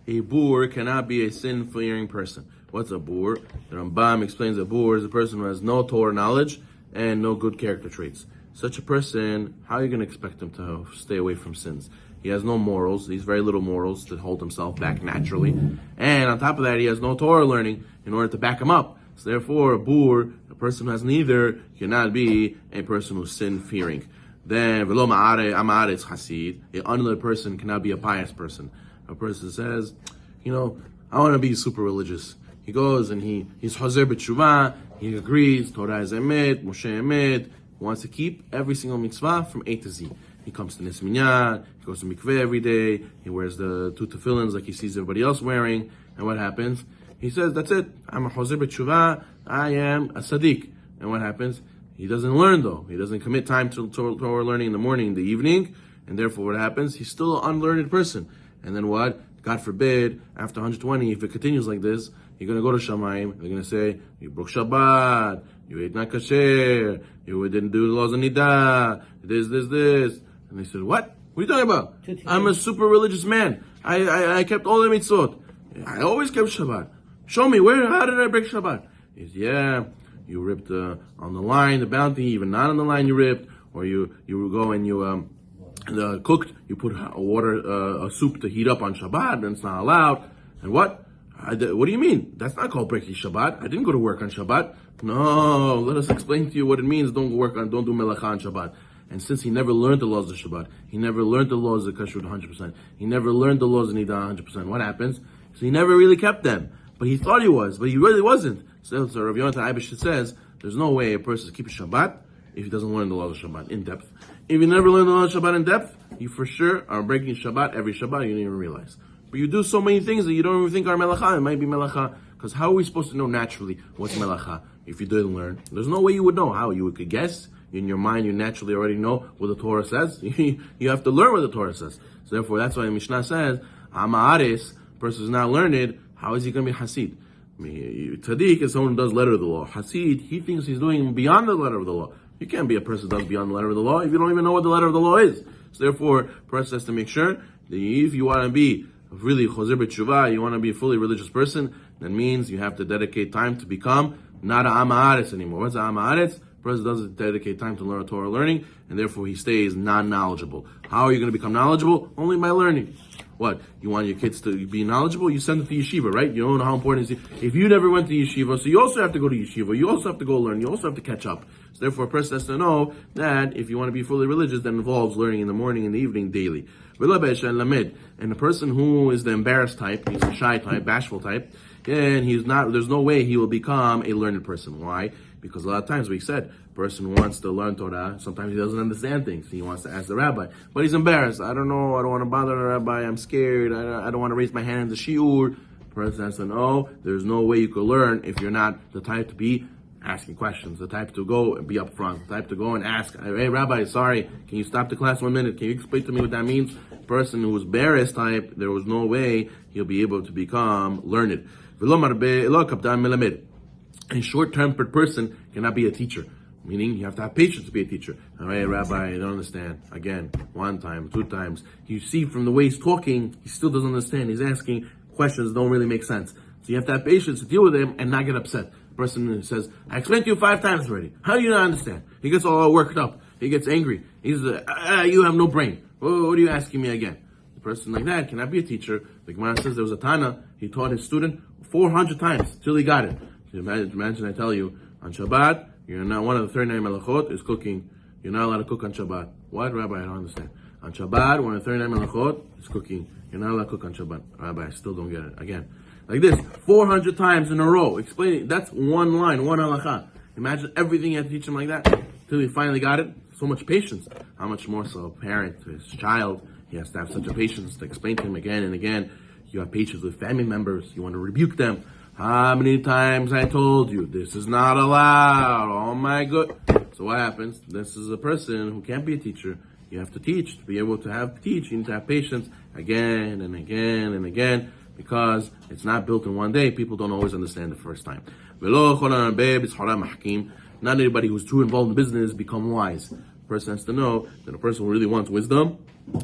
A boor cannot be a sin-fearing person. What's a boor? The Rambam explains a boor is a person who has no Torah knowledge and no good character traits. Such a person, how are you going to expect him to stay away from sins? He has no morals. He has very little morals to hold himself back naturally. And on top of that, he has no Torah learning in order to back him up. So therefore, a boor, a person who has neither, cannot be a person who's sin-fearing. Then, v'lo ma'aretz chasid, an unlearned person cannot be a pious person. A person says, I want to be super religious. He goes and he's chazer b'tshuvah, he agrees, Torah is emet, Moshe emet, he wants to keep every single mitzvah from A to Z. He comes to Nis Minyan, he goes to mikveh every day, he wears the two tefillins like he sees everybody else wearing, and what happens? He says, that's it, I'm a chazer b'tshuvah, I am a tzaddik. And what happens? He doesn't learn though. He doesn't commit time to Torah learning in the morning, in the evening, and therefore what happens? He's still an unlearned person. And then what? God forbid, after 120, if it continues like this, you're going to go to Shamayim, they're going to say, you broke Shabbat, you ate not kasher, you didn't do the laws of Nidah, this. And they said, what? What are you talking about? I'm a super religious man. I kept all the mitzvot. I always kept Shabbat. Show me, how did I break Shabbat? He says, yeah, you ripped on the line, the bounty, even not on the line you ripped, or you go and you cooked, you put a soup to heat up on Shabbat, and it's not allowed. And what? What do you mean? That's not called breaking Shabbat. I didn't go to work on Shabbat. No, let us explain to you what it means. Don't do melacha on Shabbat. And since he never learned the laws of Shabbat, he never learned the laws of Kashrut 100%, he never learned the laws of Nidah 100%, what happens? So he never really kept them. But he thought he was, but he really wasn't. So Rav Yonatan Eibish says, there's no way a person keeps Shabbat if he doesn't learn the laws of Shabbat in depth. If you never learn the laws of Shabbat in depth, you for sure are breaking Shabbat every Shabbat, you don't even realize. But you do so many things that you don't even think are melacha. It might be melacha. Because how are we supposed to know naturally what's melacha if you didn't learn? There's no way you would know. How? You could guess. In your mind, you naturally already know what the Torah says. You have to learn what the Torah says. So therefore, that's why the Mishnah says, Ama'aris, person who's not learned, how is he going to be Hasid? Tzaddik is someone who does letter of the law. Hasid, he thinks he's doing beyond the letter of the law. You can't be a person who does beyond the letter of the law if you don't even know what the letter of the law is. So therefore, a person has to make sure that if you want to be really chazer b'tshuvah, you want to be a fully religious person, that means you have to dedicate time to become not an Ama'aretz anymore. What's an Ama'aretz? A person doesn't dedicate time to learn Torah learning, and therefore he stays non-knowledgeable. How are you going to become knowledgeable? Only by learning. What? You want your kids to be knowledgeable? You send them to yeshiva, right? You don't know how important it is. If you never went to yeshiva, so you also have to go to yeshiva. You also have to go learn. You also have to catch up. So therefore, a person has to know that if you want to be fully religious, that involves learning in the morning and the evening daily. And the person who is the embarrassed type, he's the shy type, bashful type, and there's no way he will become a learned person. Why? Because a lot of times we said, a person wants to learn Torah, sometimes he doesn't understand things. He wants to ask the rabbi, but he's embarrassed. I don't know, I don't want to bother the rabbi, I'm scared, I don't want to raise my hand in the shiur. The person has to know, there's no way you could learn if you're not the type to be asking questions, the type to go and be up front, the type to go and ask, hey rabbi, sorry, can you stop the class 1 minute? Can you explain to me what that means? Person who was embarrassed type, there was no way he'll be able to become learned. A short-tempered person cannot be a teacher, meaning you have to have patience to be a teacher. All right, Rabbi, I don't understand. Again, 1 time, 2 times. You see from the way he's talking, he still doesn't understand. He's asking questions that don't really make sense. So you have to have patience to deal with him and not get upset. The person says, I explained to you 5 times already. How do you not understand? He gets all worked up. He gets angry. He's you have no brain. What are you asking me again? The person like that cannot be a teacher. The Gemara says there was a Tana, he taught his student 400 times till he got it. Imagine I tell you, on Shabbat, you're not, one of the 39 melachot is cooking. You're not allowed to cook on Shabbat. What? Rabbi, I don't understand. On Shabbat, one of the 39 melachot is cooking. You're not allowed to cook on Shabbat. Rabbi, I still don't get it. Again. Like this, 400 times in a row, explaining, that's one line, one halakha. Imagine everything you had to teach him like that, till he finally got it. So much patience. How much more so a parent to his child, he has to have such a patience to explain to him again and again. You have patience with family members, you want to rebuke them. How many times I told you, this is not allowed, oh my god. So what happens? This is a person who can't be a teacher. You have to teach, to be able to teach, you need to have patience again and again and again, because it's not built in one day. People don't always understand the first time. Not everybody who's too involved in business become wise. A person has to know that a person who really wants wisdom,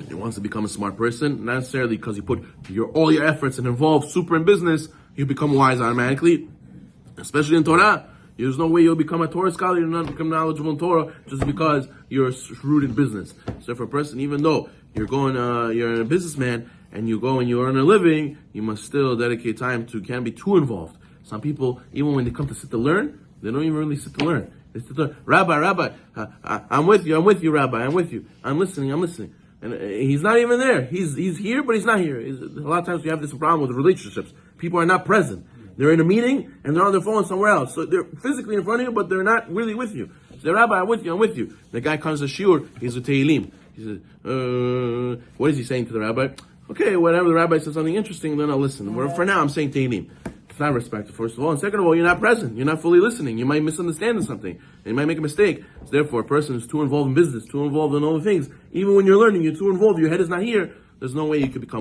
He wants to become a smart person, not necessarily because you put all your efforts and involve super in business, you become wise automatically, especially in Torah. There's no way you'll become a Torah scholar, you'll not become knowledgeable in Torah just because you're shrewd in business. So for a person, even though you're a businessman and you go and you earn a living, you must still dedicate time to, can't be too involved. Some people, even when they come to sit to learn, they don't even really sit to learn. They sit to learn. Rabbi, I'm with you, Rabbi, I'm with you. I'm listening. And he's not even there. He's here, but he's not here. A lot of times we have this problem with relationships. People are not present. They're in a meeting and they're on their phone somewhere else. So they're physically in front of you, but they're not really with you. Say, Rabbi, I'm with you. The guy comes to shiur, he's with Tehillim. He says, what is he saying to the rabbi? Okay, whenever the rabbi says something interesting, then I'll listen. For now, I'm saying Tehillim. It's not respectful, first of all. And second of all, you're not present. You're not fully listening. You might misunderstand something. You might make a mistake. So therefore, a person is too involved in business, too involved in all the things. Even when you're learning, you're too involved, your head is not here. There's no way you could become